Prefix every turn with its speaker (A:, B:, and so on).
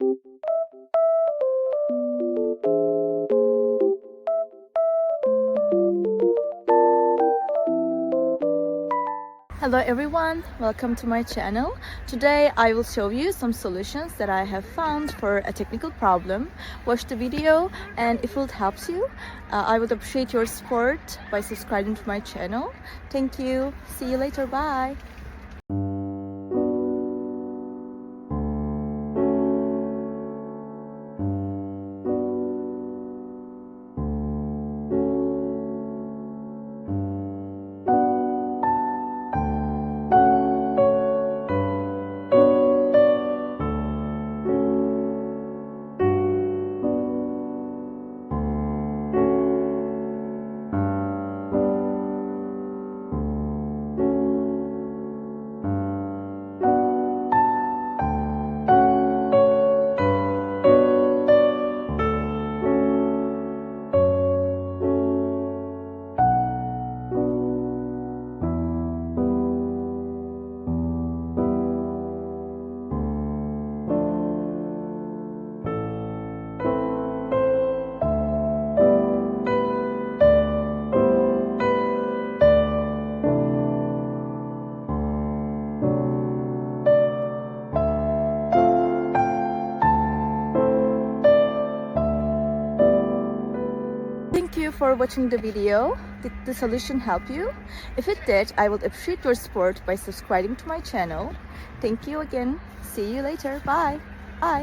A: Hello everyone, welcome to my channel. Today I will show you some solutions that I have found for a technical problem. Watch the video, and if it helps you, I would appreciate your support by subscribing to my channel. Thank you. See you later. Bye. Thank you for watching the video. Did the solution help you? If it did, I would appreciate your support by subscribing to my channel. Thank you again. See you later. Bye. Bye.